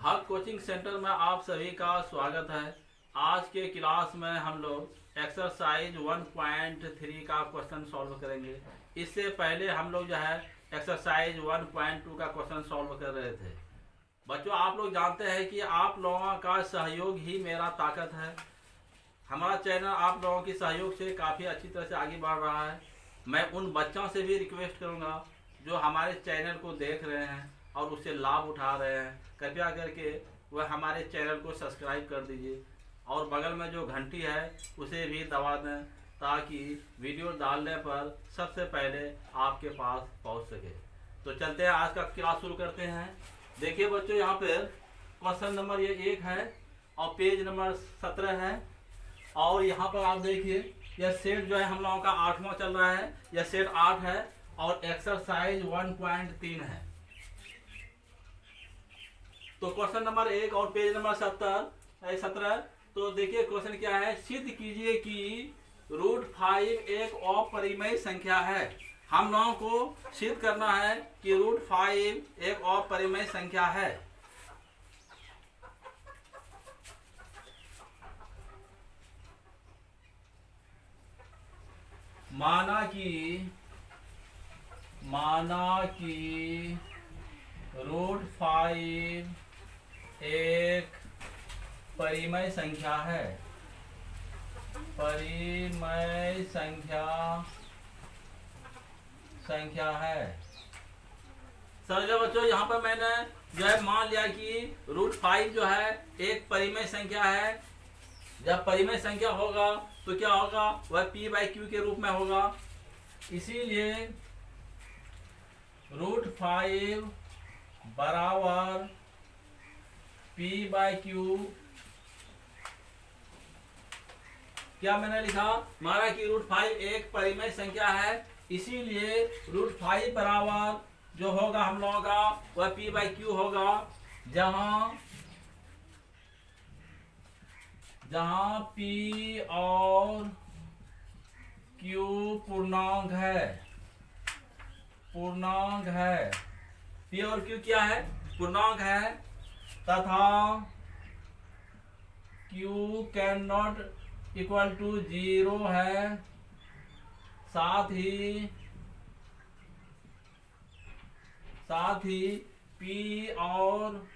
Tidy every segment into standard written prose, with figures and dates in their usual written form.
हर coaching centre में आप सभी का स्वागत है। आज के क्लास में हम लोग एक्सरसाइज 1.3 का क्वेश्चन सॉल्व करेंगे। इससे पहले हम लोग जो है एक्सरसाइज 1.2 का क्वेश्चन सॉल्व कर रहे थे। बच्चों, आप लोग जानते हैं कि आप लोगों का सहयोग ही मेरा ताकत है। हमारा चैनल आप लोगों के सहयोग से काफ़ी अच्छी तरह से आगे बढ़ रहा है। मैं उन बच्चों से भी रिक्वेस्ट करूंगा जो हमारे चैनल को देख रहे हैं और उससे लाभ उठा रहे हैं, कृपया करके वह हमारे चैनल को सब्सक्राइब कर दीजिए और बगल में जो घंटी है उसे भी दबा दें ताकि वीडियो डालने पर सबसे पहले आपके पास पहुंच सके। तो चलते हैं, आज का क्लास शुरू करते हैं। देखिए बच्चों, यहाँ पर क्वेश्चन नंबर ये 1 है और पेज नंबर 17 है। और यहाँ पर आप देखिए, यह सेट जो है हम लोगों का 8वां चल रहा है। यह सेट 8 है और एक्सरसाइज 1.3 है। तो क्वेश्चन नंबर 1 और पेज नंबर 17। तो देखिए क्वेश्चन क्या है। सिद्ध कीजिए कि √5 एक अपरिमेय संख्या है। हम लोगों को सिद्ध करना है कि √5 एक अपरिमेय संख्या है। माना कि √5 एक परिमेय संख्या है। परिमेय संख्या है। समझो बच्चों, यहाँ पर मैंने जो है मान लिया कि √5 जो है एक परिमेय संख्या है। जब परिमेय संख्या होगा तो क्या होगा, वह p/q के रूप में होगा। इसीलिए √5 बराबर p/q। क्या मैंने लिखा, माना कि √5 एक परिमेय संख्या है, इसीलिए √5 बराबर जो होगा हम लोगों का वह p/q होगा। जहां p और q पूर्णांक है। p और q क्या है, पूर्णांक है, तथा q can not equal to 0 है। साथ ही p और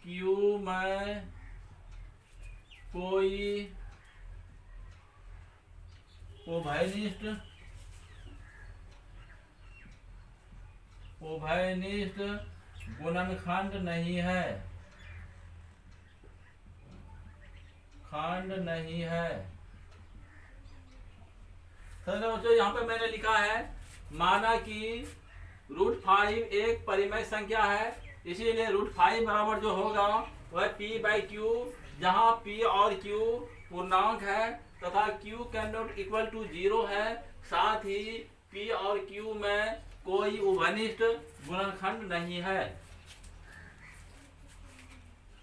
q में कोई उभयनिष्ठ गुणनखंड नहीं है। तो यहाँ पे मैंने लिखा है, माना कि √5 एक परिमेय संख्या है, इसीलिए √5 बराबर जो होगा वह p/q, जहाँ p और q पूर्णांक है तथा q can not equal to 0 है। साथ ही p और q में कोई उभयनिष्ठ गुणनखंड नहीं है।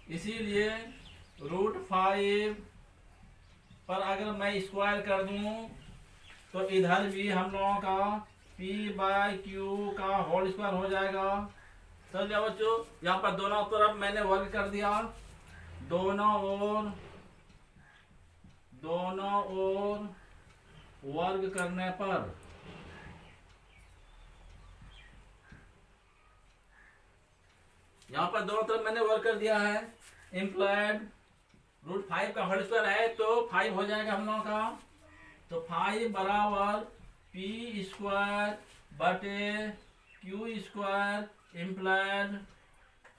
इसीलिए √5 पर अगर मैं स्क्वायर कर दूं तो इधर भी हम लोगों का p/q का होल स्क्वायर हो जाएगा। समझ जाओ बच्चों, यहाँ पर दोनों तरफ मैंने वर्ग कर दिया। दोनों ओर वर्ग करने पर यहाँ पर दोनों तरफ मैंने वर्ग कर दिया है। इम्प्लाइड √5 का होल स्क्वायर है तो 5 हो जाएगा हम लोगों का। तो 5 बराबर p² बटे q²। इम्प्लाइड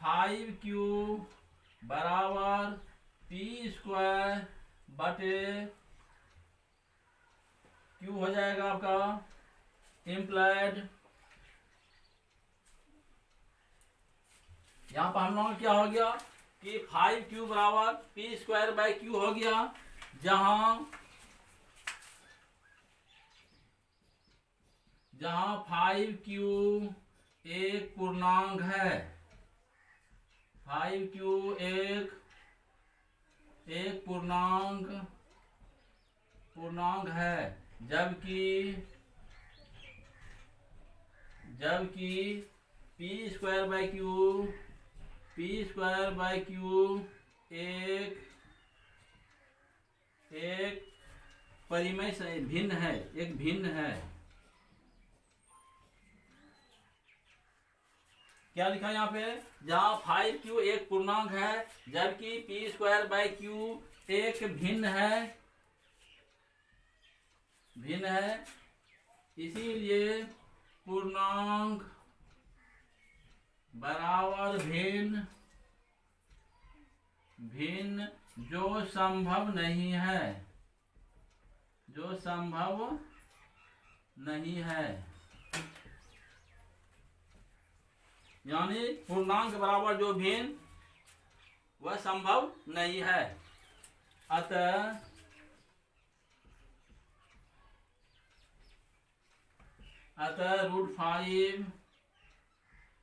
5q बराबर p² बटे q हो जाएगा आपका। इम्प्लाइड यहाँ पर हम लोग क्या हो गया कि 5q बराबर p²/q हो गया। जहां 5q एक पूर्णांक है। 5q एक पूर्णांक है, जबकि p²/q P square by Q एक परिमेय भिन्न है, एक भिन्न है। क्या लिखा यहाँ पे, जहाँ 5q एक पूर्णांक है जबकि पी स्क्वायर बाय क्यू एक भिन्न है, इसीलिए पूर्णांक बराबर भिन्न जो संभव नहीं है, यानी पूर्णांक बराबर जो भिन्न वह संभव नहीं है। अतः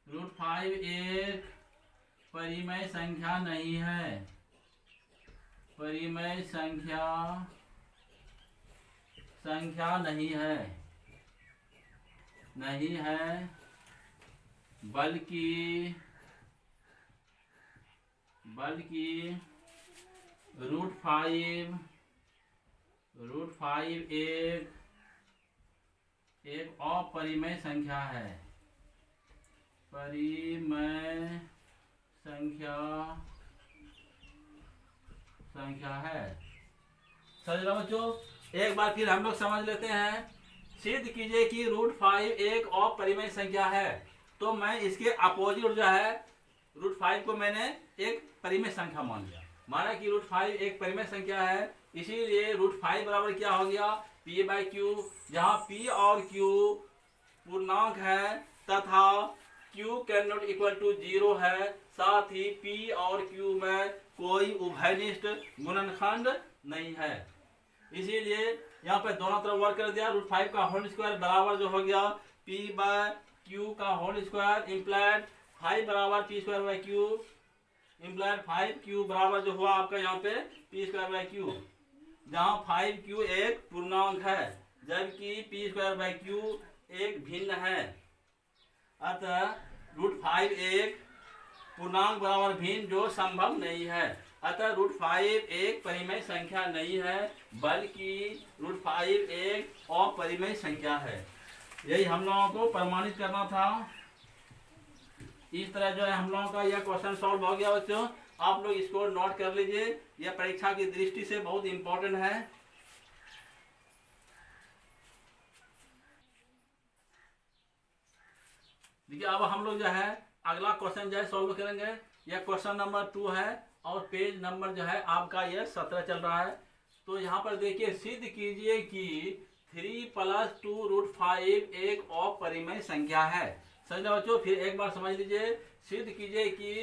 √5 एक परिमेय संख्या नहीं है, नहीं है, बल्कि √5 एक अपरिमेय संख्या है, समझ रहे हो बच्चों। एक बार फिर हम लोग समझ लेते हैं। सिद्ध कीजिए कि √5 एक अपरिमेय संख्या है, तो मैं इसके अपोजिट जो है √5 को मैंने एक परिमेय संख्या मान लिया। माना कि √5 एक परिमेय संख्या है, इसीलिए √5 बराबर क्या हो गया, p बाई क्यू, जहाँ p और q पूर्णांक है तथा q can not equal to 0 है, साथ ही p और q में कोई उभयनिष्ठ गुणनखंड नहीं है। इसीलिए यहाँ पे दोनों तरफ वर्क कर दिया। √5 का होल स्क्वायर बराबर जो हो गया p बाय q का होल स्क्वायर, इम्प्लाइड 5 बराबर p square by q, implied 5q बराबर जो हुआ आपका यहाँ पे p स्क्वायर बाय q, जहाँ 5q एक पूर्णांक है जबकि p स्क्वायर बाय q एक भिन्न है। अतः √5 एक पूर्णांक बराबर भिन्न जो संभव नहीं है। अतः √5 एक परिमेय संख्या नहीं है, बल्कि √5 एक अपरिमेय संख्या है। यही हम लोगों को प्रमाणित करना था। इस तरह जो है हम लोगों का यह क्वेश्चन सॉल्व हो गया बच्चों। आप लोग इसको नोट कर लीजिए, यह परीक्षा की दृष्टि से बहुत इंपॉर्टेंट है। देखिए अब हम लोग जो है अगला क्वेश्चन जो है सॉल्व करेंगे। यह क्वेश्चन नंबर 2 है और पेज नंबर जो है आपका यह 17 चल रहा है। तो यहाँ पर देखिए, सिद्ध कीजिए कि 3 + 2√5 एक अपरिमेय संख्या है। समझ रहे बच्चों, फिर एक बार समझ लीजिए। सिद्ध कीजिए कि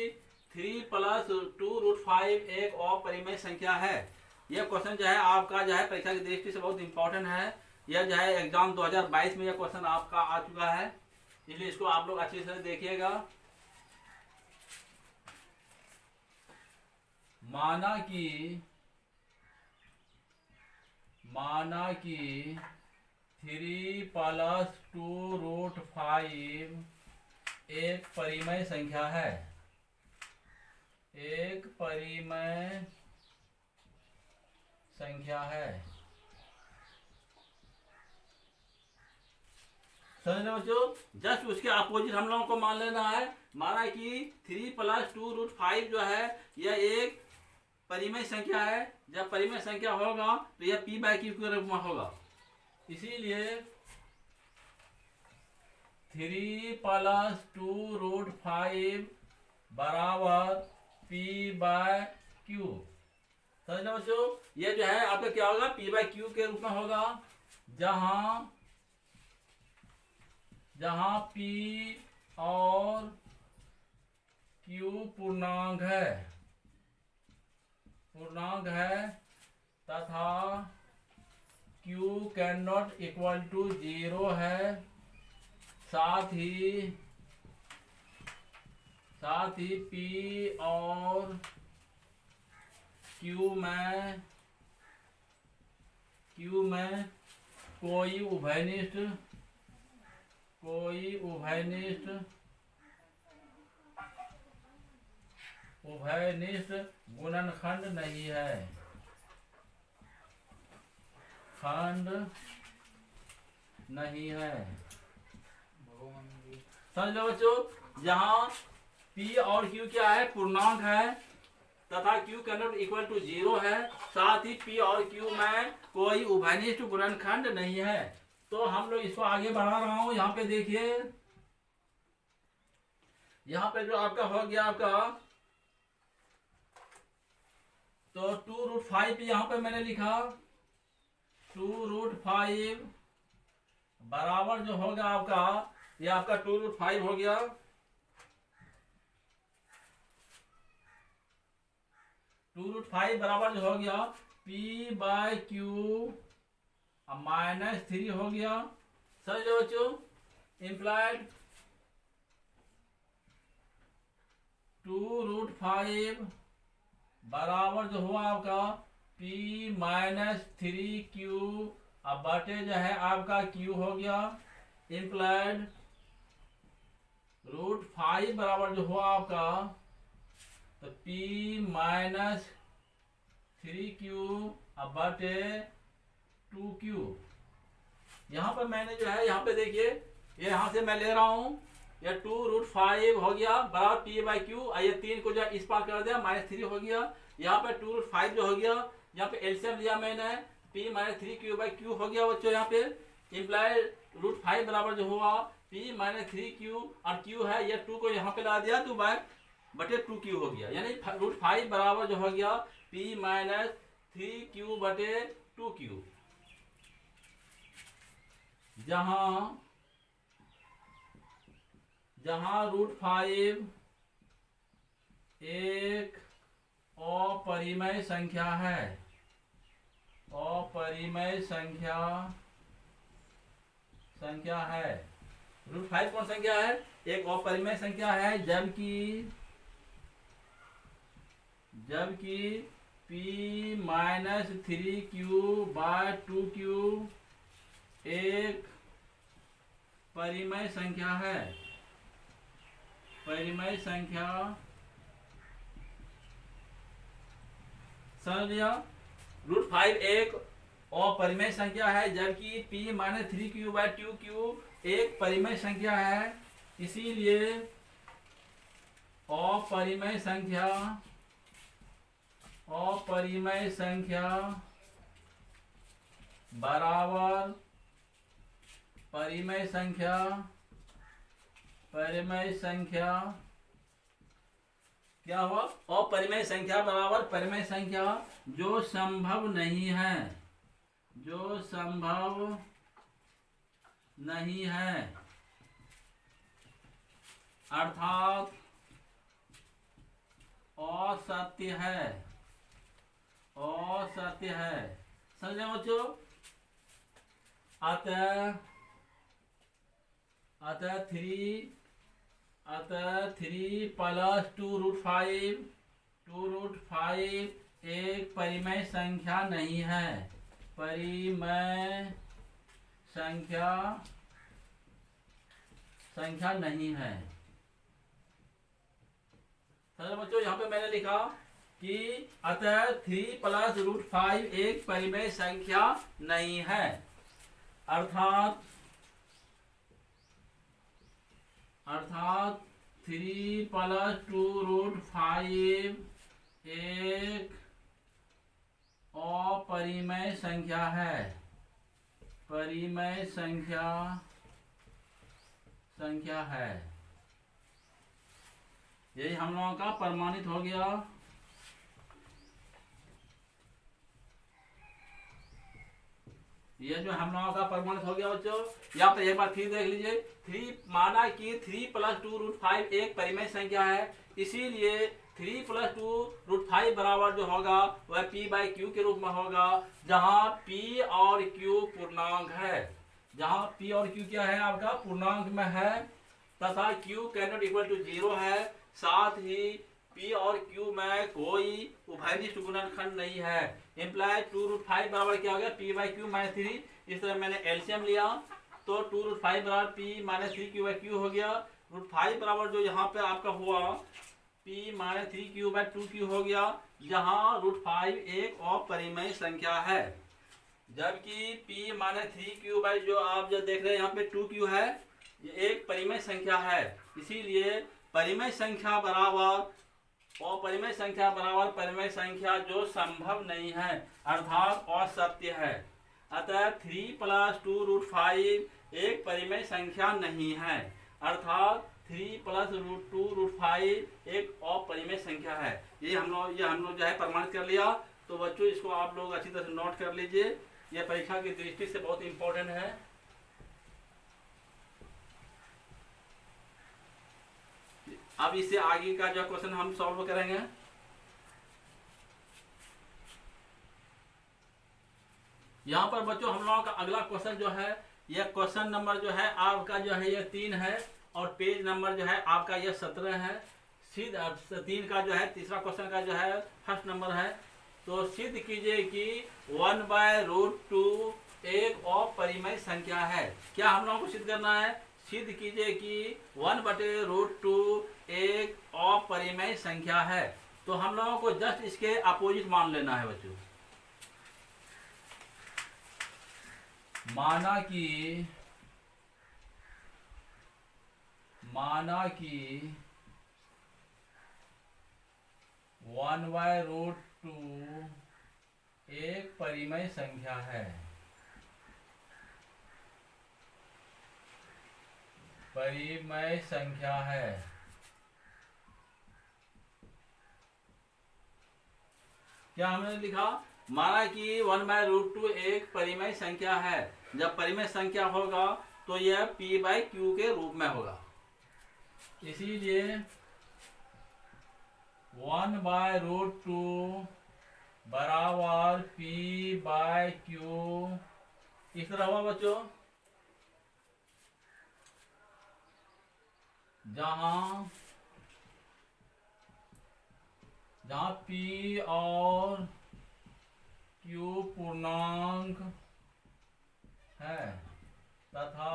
3 + 2√5 एक अपरिमेय संख्या है। यह क्वेश्चन जो है आपका जो है परीक्षा की दृष्टि से बहुत इंपॉर्टेंट है। यह जो है एग्जाम 2022 में यह क्वेश्चन आपका आ चुका है, इसलिए इसको आप लोग अच्छी तरह देखिएगा। माना कि 3 + 2√5 एक परिमेय संख्या है, समझ बच्चों। जस्ट उसके अपोजिट हम लोगों को मान लेना है। माना कि 3 + 2√5 जो है यह एक परिमेय संख्या है। जब परिमेय संख्या होगा तो यह p बाय क्यू के रूप में होगा। इसीलिए 3 + 2√5 बराबर p बाय क्यू। समझ बच्चों, यह जो है आपका क्या होगा, p बाय क्यू के रूप में होगा, जहां p और q पूर्णांक है तथा q can not equal to 0 है, साथ ही p और q में कोई उभयनिष्ठ उभयनिष्ठ गुणनखंड नहीं है, खंड नहीं है। समझ लो बच्चों, जहां P और Q क्या है, पूर्णांक है तथा Q can not equal to 0 है, साथ ही P और Q में कोई उभयनिष्ठ गुणनखंड नहीं है। तो हम लोग इसको आगे बढ़ा रहा हूं। यहाँ पे देखिए, यहाँ पे जो आपका हो गया आपका, तो 2√5 यहाँ पे मैंने लिखा 2√5 बराबर जो होगा आपका, ये आपका 2√5 हो गया। 2√5 बराबर जो हो गया P/Q -3 हो गया। समझ लो बच्चों, इम्प्लाइड 2√5 बराबर जो हुआ आपका P-3Q, अब बटे जो है आपका Q हो गया। इम्प्लाइड √5 बराबर जो हुआ आपका, तो P-3Q अब बटे 2Q। यहाँ पर मैंने जो है, यहाँ पे देखिए, ये यहाँ से मैं ले रहा हूँ, ये 2√5 हो गया बराबर P/Q, ये 3 को जो इस पार कर दिया, -3 हो गया। यहाँ पे 2√5 जो हो गया, यहाँ पे एलसीएम लिया मैंने, P-3Q/Q हो गया बच्चों। यहाँ पे इम्प्लाइड √5 बराबर जो हुआ P-3Q, और Q है ये 2 को यहाँ पे ला दिया, तो बटे 2Q हो गया। यानी √5 बराबर जो हो गया P-3Q बटे 2Q। जहां √5 एक अपरिमेय संख्या है, अपरिमेय संख्या है। √5 कौन संख्या है, एक अपरिमेय संख्या है, जबकि P-3Q/2Q एक परिमेय संख्या है। परिमेय संख्या समझ लिया। √5 एक अपरिमेय संख्या है, जबकि P-3Q/2Q एक परिमेय संख्या है। इसीलिए अपरिमेय संख्या बराबर परिमेय संख्या क्या हुआ, अपरिमेय संख्या बराबर परिमेय संख्या जो संभव नहीं है, अर्थात असत्य है। समझे बच्चों। अतः 3 प्लस 2√5 एक परिमेय संख्या नहीं है। परिमेय संख्या नहीं है। चलो बच्चों, यहाँ पे मैंने लिखा कि अतः 3 प्लस √5 एक परिमेय संख्या नहीं है, अर्थात 3 प्लस 2√5 एक अपरिमेय संख्या है। परिमेय संख्या है। यही हम लोगों का प्रमाणित हो गया। ये जो हम लोगों का प्रमाणित हो गया बच्चों, यहाँ पे एक बार फिर देख लीजिए। 3 माना कि 3 प्लस 2√5 एक परिमेय संख्या है, इसीलिए 3 प्लस 2√5 बराबर जो होगा वह P/Q के रूप में होगा, जहां P और Q पूर्णांक है। जहां P और Q क्या है, आपका पूर्णांक में है, तथा Q can not equal to 0 है। साथ ही P और Q में कोई उभयनिष्ठ गुणनखंड नहीं है। इम्प्लाई 2√5 बराबर क्या हो गया, P/Q -3। इस तरह मैंने एलसीएम लिया, तो 2√5 बराबर P -3Q/Q हो गया। √5 बराबर जो यहाँ पे आपका हुआ p माइनस 3q/2q हो गया, जहाँ √5 एक अपरिमेय संख्या है। जबकि p माइनस 3q जो आप जो देख रहे हैं यहाँ पे 2q है, ये एक परिमेय संख्या है। इसीलिए परिमेय संख्या बराबर अपरिमेय संख्या बराबर परिमेय संख्या जो संभव नहीं है, अर्थात असत्य है। अतः 3 + 2√5 एक परिमेय संख्या नहीं है, अर्थात 3 + √2√5 एक अपरिमेय संख्या है। ये हम लोग जो है प्रमाणित कर लिया। तो बच्चों इसको आप लोग अच्छी तरह से नोट कर लीजिए, यह परीक्षा की दृष्टि से बहुत इंपॉर्टेंट है। अब इससे आगे का जो क्वेश्चन हम सॉल्व करेंगे। यहाँ पर बच्चों हम लोगों का अगला क्वेश्चन जो है, यह क्वेश्चन नंबर जो है आपका जो है ये 3 है, और पेज नंबर जो है आपका ये 17 है। सीधा 3 का जो है तीसरा क्वेश्चन का जो है फर्स्ट नंबर है। तो सिद्ध कीजिए कि 1/√2 एक अपरिमेय संख्या है। क्या हम लोगों को सिद्ध करना है? सिद्ध कीजिए कि 1/√2 एक अपरिमेय संख्या है। तो हम लोगों को जस्ट इसके अपोजिट मान लेना है बच्चों। माना कि 1/√2 एक परिमेय संख्या है। परिमेय संख्या है। क्या हमने लिखा? माना कि 1/√2 एक परिमेय संख्या है। जब परिमेय संख्या होगा तो यह p/q के रूप में होगा। इसीलिए 1/√2 बराबर p/q इस तरह हुआ बच्चों, जहां p और q पूर्णांक है तथा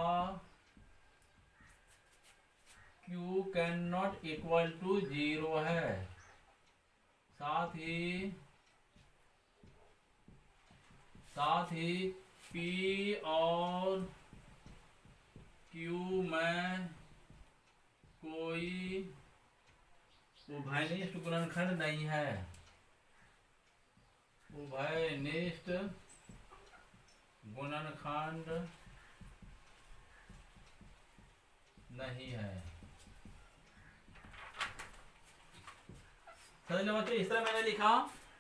q can not equal to 0 है। साथ ही p और q में कोई उभयनिष्ठ गुणनखंड नहीं है। उभयनिष्ठ गुणनखंड नहीं है। समझ बच्चों, इस तरह मैंने लिखा।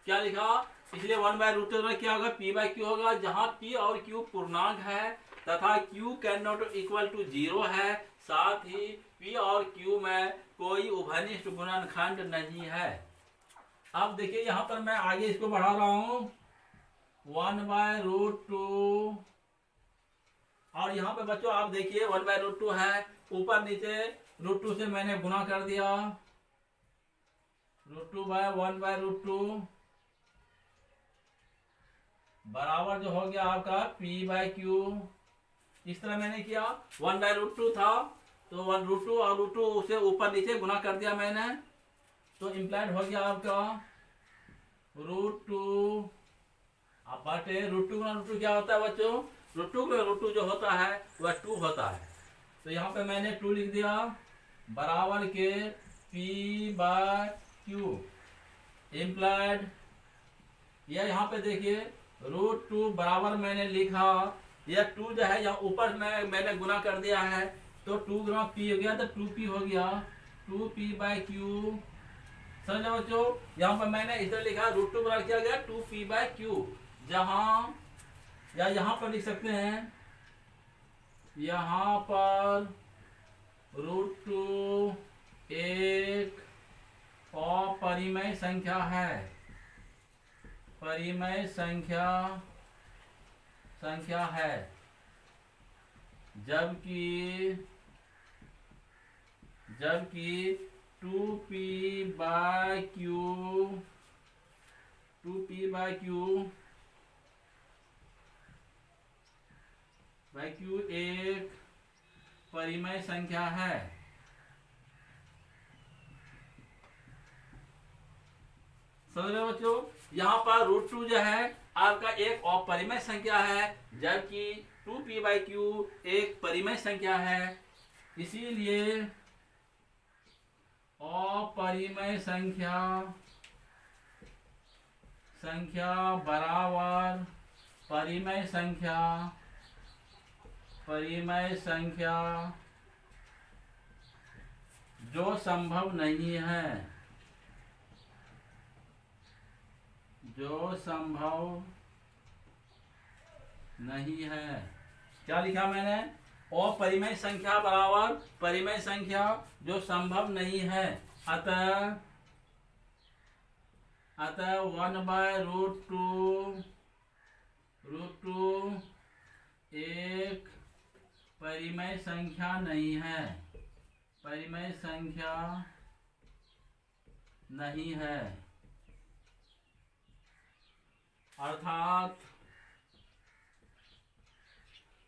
क्या लिखा? इसलिए 1/√2 में क्या होगा? p/q होगा, जहां p और q पूर्णांक है तथा q can not equal to 0 है। साथ ही p और q में कोई उभयनिष्ठ गुणनखंड नहीं है। अब देखिए यहाँ पर मैं आगे इसको बढ़ा रहा हूं, 1/√2, और यहाँ पे बच्चों आप देखिए 1/√2 है, ऊपर नीचे √2 से मैंने गुणा कर दिया, √2/1/√2 बराबर जो हो गया आपका p/q। इस तरह मैंने किया। 1/√2 था तो 1√2 और √2 से ऊपर नीचे गुना कर दिया मैंने, तो इम्प्लाइड हो गया आपका √2 बटे √2 गुना √2 क्या होता है बच्चों? √2 गुना √2 जो होता है वह 2 होता है। तो यहाँ पे मैंने 2 लिख दिया बराबर के p/q इम्प्लाइड। यह यहाँ पे देखिए √2 बराबर मैंने लिखा, यह 2 जो है यहाँ ऊपर में मैंने गुना कर दिया है, तो 2 गुना p हो गया तो 2p हो गया, 2p/q। समझ बच्चों, यहाँ पर मैंने इधर लिखा √2 बराबर किया गया 2p/q, जहाँ या यहाँ पर लिख सकते हैं, यहाँ पर √2 एक अपरिमेय संख्या है। परिमेय संख्या है, जबकि 2p/q एक परिमेय संख्या है। समझ रहे हो बच्चों? यहाँ पर √2 जो है आपका एक अपरिमेय संख्या है, जबकि 2p/q एक परिमेय संख्या है। इसीलिए अपरिमेय संख्या बराबर परिमेय संख्या जो संभव नहीं है। क्या लिखा मैंने? अपरिमेय संख्या बराबर परिमेय संख्या जो संभव नहीं है। अतः 1/√2 एक परिमेय संख्या नहीं है, अर्थात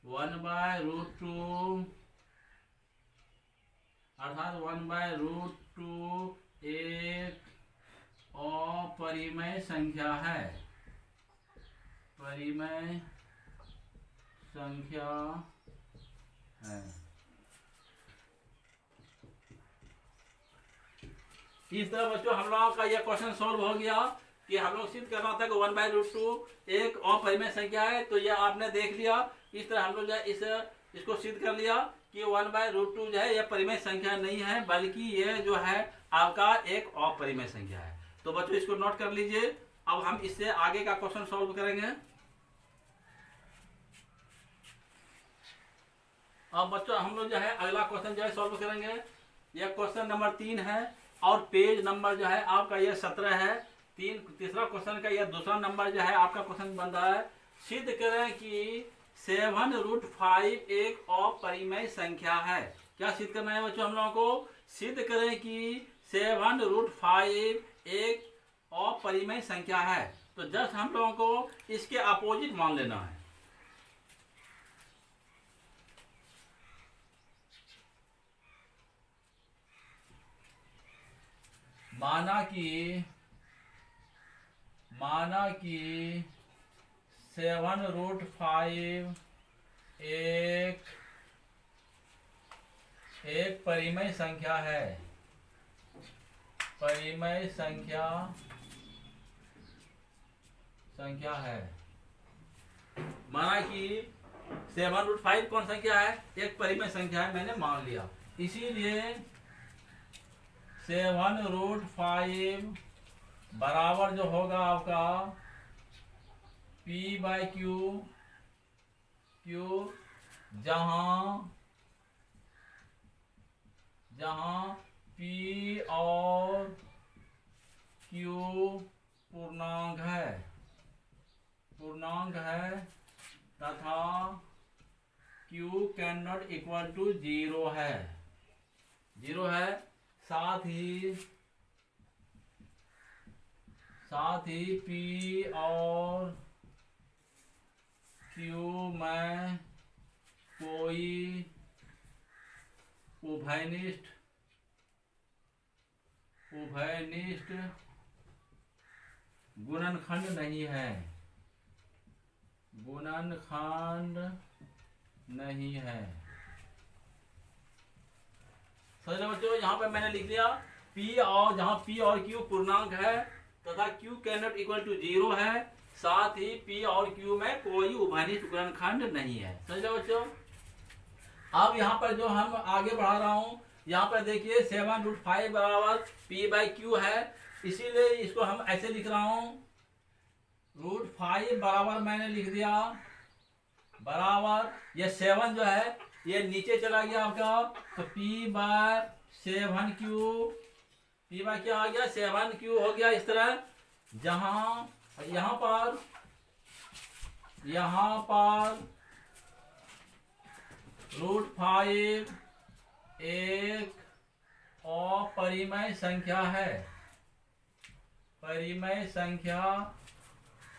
1/√2 एक अपरिमेय संख्या है, इस तरह बच्चों हम लोगों का यह क्वेश्चन सॉल्व हो गया कि हम लोग सिद्ध करना था कि 1/√2 एक अपरिमेय संख्या है। तो यह आपने देख लिया। इस तरह हम लोग जो है इसको सिद्ध कर लिया कि 1/√2 जो है यह परिमेय संख्या नहीं है, बल्कि यह जो है आपका एक अपरिमेय संख्या है। तो बच्चों इसको नोट कर लीजिए। अब हम इससे आगे का क्वेश्चन सॉल्व करेंगे। अब बच्चों हम लोग जो है अगला क्वेश्चन जो है सॉल्व करेंगे। यह क्वेश्चन नंबर 3 है और पेज नंबर जो है आपका यह 17 है। तीसरा क्वेश्चन का यह दूसरा नंबर जो है आपका क्वेश्चन बन रहा है। सिद्ध करें कि 7√5 एक अपरिमेय संख्या है। क्या सिद्ध करना है बच्चों हम लोगों को? सिद्ध करें कि 7√5 एक अपरिमेय संख्या है। तो जस्ट हम लोगों को इसके अपोजिट मान लेना है। माना कि 7√5 एक परिमेय संख्या है। माना कि 7√5 कौन संख्या है? एक परिमेय संख्या है, मैंने मान लिया। इसीलिए 7√5 बराबर जो होगा आपका p/q, जहां p और q पूर्णांक है तथा q can not equal to 0 है। साथ ही p और q में कोई उभयनिष्ठ गुणनखंड नहीं है। समझ लो बच्चों, यहाँ पे मैंने लिख दिया P और जहाँ P और Q पूर्णांक है तथा Q can not equal to 0 है। साथ ही P और Q में कोई उभयनिष्ठ गुणनखंड नहीं है। समझ लो बच्चों। अब यहाँ पर जो हम आगे बढ़ा रहा हूँ, यहाँ पर देखिए 7√5 बराबर p/q है। इसीलिए इसको हम ऐसे लिख रहा हूँ। √5 बराबर मैंने लिख दिया बराबर ये 7 जो है ये नीचे चला गया आपका, तो p/7q क्या आ गया? 7q हो गया। इस तरह जहां यहाँ पर √5 एक अपरिमेय संख्या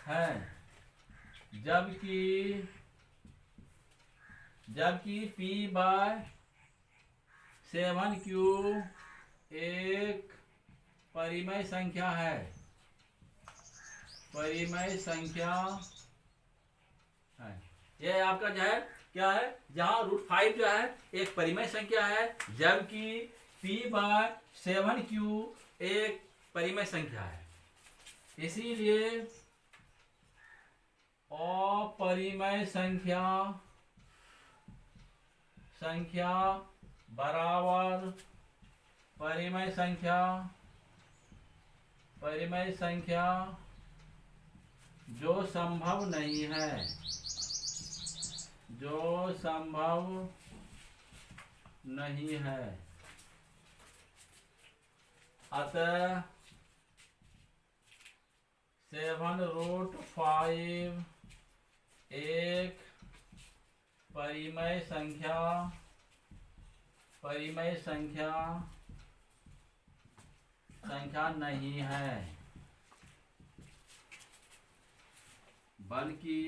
है, जबकि p/7q एक परिमेय संख्या है। परिमेय संख्या है। ये आपका जो है क्या है, जहां √5 जो है एक परिमेय संख्या है, जबकि p/7q एक परिमेय संख्या है। इसीलिए अपरिमेय संख्या बराबर परिमेय संख्या जो संभव नहीं है, अतः 7√5 एक परिमेय संख्या नहीं है, बल्कि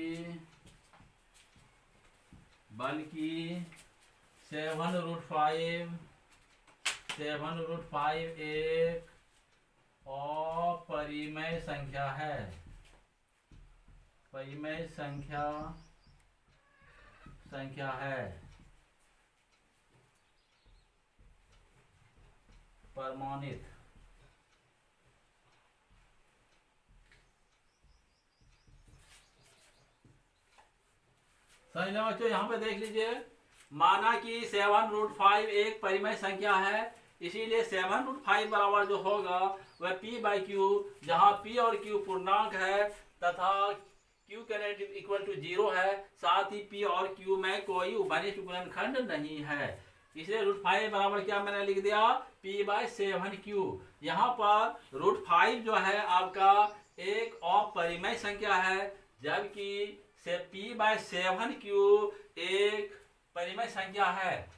7√5 एक अपरिमेय संख्या है, प्रमाणित। समझ लो बच्चों, यहाँ पे देख लीजिए, माना कि 7√5 एक परिमेय संख्या है, इसीलिए 7√5 बराबर जो होगा वह p/q, जहाँ p और q पूर्णांक है तथा q के नेगेटिव इक्वल टू 0 है, साथ ही p और q में कोई उभयनिष्ठ गुणनखंड नहीं है। इसलिए √5 बराबर क्या मैंने लिख दिया, p/7q। यहाँ पर √5 जो है आपका एक अपरिमेय संख्या है, जबकि p/7q एक परिमेय संख्या है।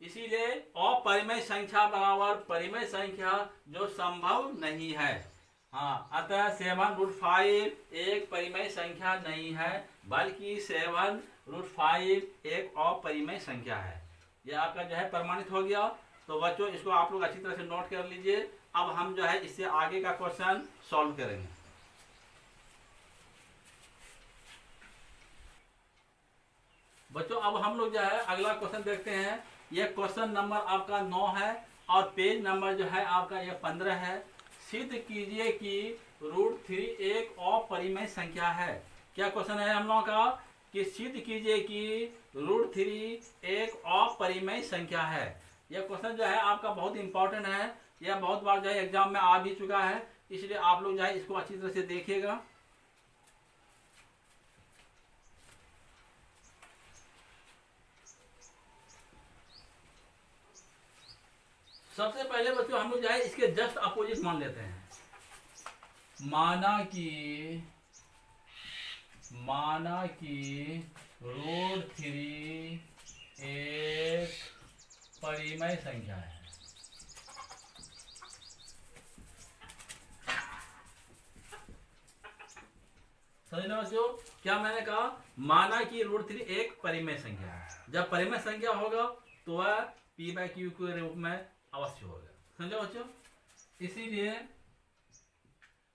इसीलिए अपरिमेय संख्या बराबर परिमेय संख्या जो संभव नहीं है। हाँ, अतः 7√5 एक परिमेय संख्या नहीं है, बल्कि 7√5 एक अपरिमेय संख्या है। यह आपका जो है प्रमाणित हो गया। तो बच्चों, इसको आप लोग अच्छी तरह से नोट कर लीजिए। अब हम जो है इससे आगे का क्वेश्चन सॉल्व करेंगे। बच्चों, अब हम लोग जो है अगला क्वेश्चन देखते हैं। यह क्वेश्चन नंबर आपका 9 है और पेज नंबर जो है आपका यह 15 है। सिद्ध कीजिए कि √3 एक अपरिमेय संख्या है। क्या क्वेश्चन है हम लोगों का कि सिद्ध कीजिए कि √3 एक अपरिमेय संख्या है। यह क्वेश्चन जो है आपका बहुत इंपॉर्टेंट है। यह बहुत बार जो है एग्जाम में आ भी चुका है, इसलिए आप लोग जो है इसको अच्छी तरह से देखिएगा। सबसे पहले बच्चों हम लोग जो है इसके जस्ट अपोजिट मान लेते हैं। माना कि √3 एक परिमेय संख्या है। समझ लो बच्चों, क्या मैंने कहा, माना कि √3 एक परिमेय संख्या है। जब परिमेय संख्या होगा तो वह p/q के रूप में अवश्य होगा। समझो बच्चों, इसीलिए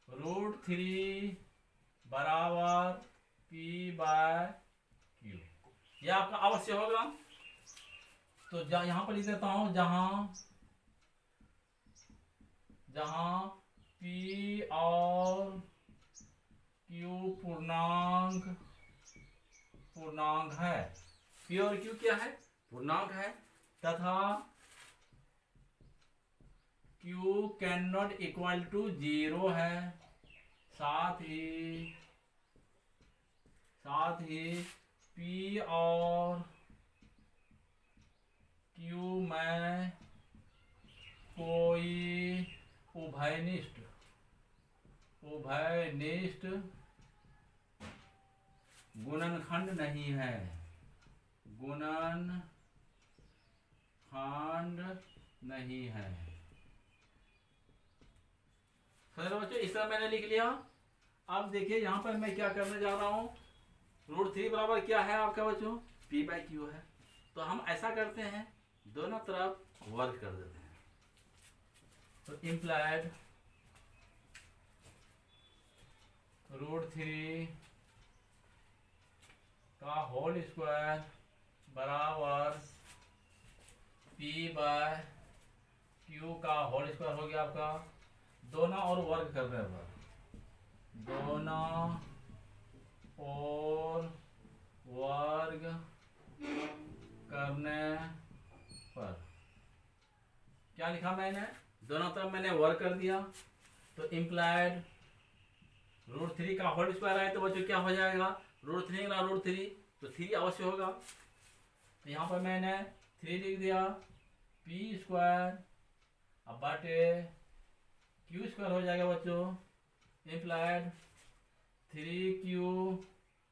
√3 बराबर p/q यह आपका अवश्य होगा। तो यहां पर लिख देता हूं, जहां p और q पूर्णांक है, p और q क्या है, पूर्णांक है, तथा q can not equal to 0 है, साथ ही p और q में कोई उभयनिष्ठ गुणनखंड नहीं है, चलो बच्चों, इस तरह मैंने लिख लिया। अब देखिए यहाँ पर मैं क्या करने जा रहा हूँ। √3 बराबर क्या है आपका बच्चों, p/q है। तो हम ऐसा करते हैं, दोनों तरफ वर्ग कर देते हैं। तो इम्प्लाइड √3 का होल स्क्वायर बराबर p/q का होल स्क्वायर हो गया आपका। दोनों और वर्ग करने पर, दोनों और वर्ग करने पर क्या लिखा मैंने, दोनों तरफ मैंने वर्ग कर दिया तो इम्प्लाइड √3 का होल स्क्वायर आए तो बच्चों क्या हो जाएगा, √3 ना √3 तो 3 अवश्य होगा। तो यहाँ पर मैंने 3 लिख दिया, p² अब बाटे q² हो जाएगा बच्चों, इम्प्लाइड 3q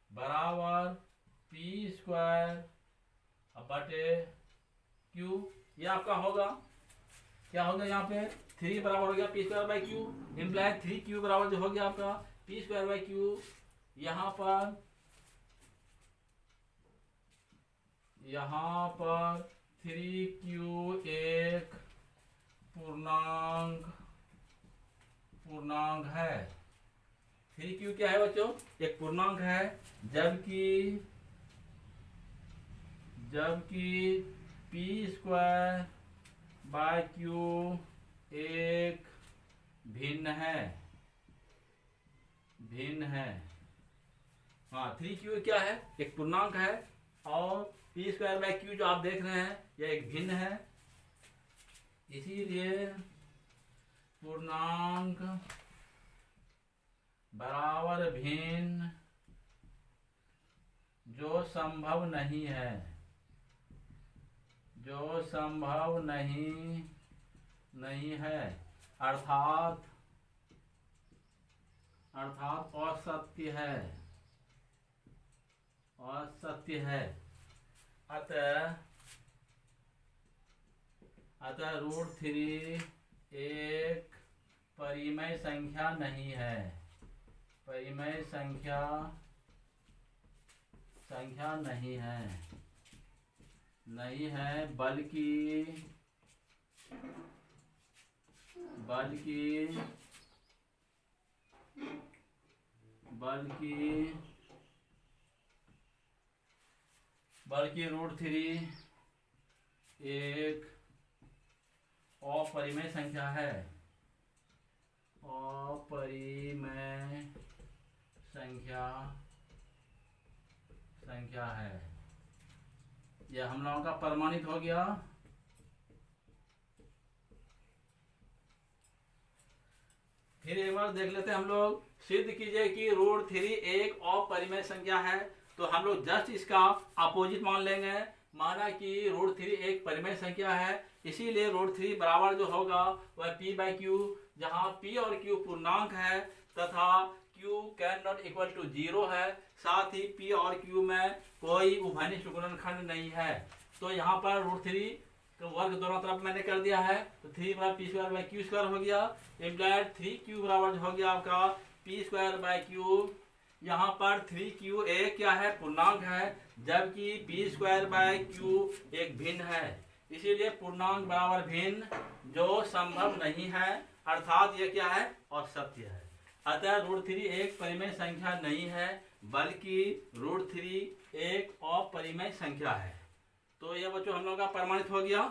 बराबर p² अब बाटे q। ये आपका होगा, क्या होगा यहाँ पे 3 बराबर हो गया p²/q, इम्प्लाइड 3q बराबर जो हो गया आपका p²/q। यहाँ पर 3q एक पूर्णांक है। 3q क्या है बच्चों, एक पूर्णांक है, जबकि p²/q एक भिन्न है। हाँ 3q क्या है, एक पूर्णांक है और p²/q जो आप देख रहे हैं यह एक भिन्न है। इसीलिए पूर्णांक बराबर भिन्न जो संभव नहीं है, अर्थात असत्य है। अतः √3 एक परिमेय संख्या नहीं है, बल्कि √3 एक अपरिमेय संख्या है। यह हम लोगों का प्रमाणित हो गया। फिर एक बार देख लेते हैं हम लोग, सिद्ध कीजिए कि √3 एक अपरिमेय संख्या है। तो हम लोग जस्ट इसका अपोजिट मान लेंगे, माना कि √3 एक परिमेय संख्या है, इसीलिए √3 बराबर जो होगा वह p/q, जहाँ p और q पूर्णांक है तथा q can not equal to 0 है, साथ ही p और q में कोई उभयनिष्ठ गुणनखंड नहीं है। तो यहाँ पर √3 तो वर्ग दोनों तरफ मैंने कर दिया है, तो 3 बराबर p²/q² हो गया, इम्प्लाइड 3q बराबर हो गया आपका p²/q। यहाँ पर 3q एक क्या है, पूर्णांक है, जबकि p²/q एक भिन्न है। इसीलिए पूर्णांक बराबर भिन्न जो संभव नहीं है, अर्थात ये क्या है, असत्य है। अतः √3 एक परिमेय संख्या नहीं है, बल्कि √3 एक अपरिमेय संख्या है। तो ये बच्चों हम लोगों का प्रमाणित हो गया।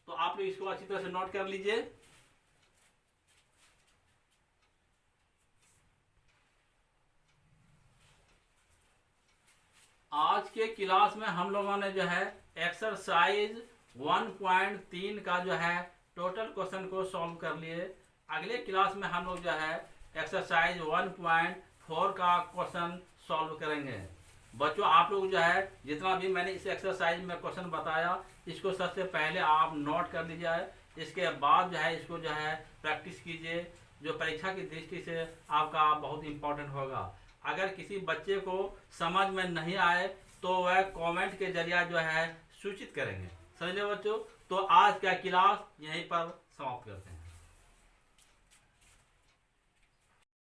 तो आप लोग इसको अच्छी तरह से नोट कर लीजिए। आज के क्लास में हम लोगों ने जो है एक्सरसाइज 1.3 का जो है टोटल क्वेश्चन को सॉल्व कर लिए। अगले क्लास में हम लोग जो है एक्सरसाइज 1.4 का क्वेश्चन सॉल्व करेंगे। बच्चों आप लोग जो है जितना भी मैंने इस एक्सरसाइज में क्वेश्चन बताया, इसको सबसे पहले आप नोट कर लीजिए, इसके बाद जो है इसको जो है प्रैक्टिस कीजिए, जो परीक्षा की दृष्टि से आपका बहुत इम्पोर्टेंट होगा। अगर किसी बच्चे को समझ में नहीं आए तो वह कमेंट के जरिए जो है सूचित करेंगे। समझ लो बच्चों। तो आज का क्लास यहीं पर समाप्त करते हैं।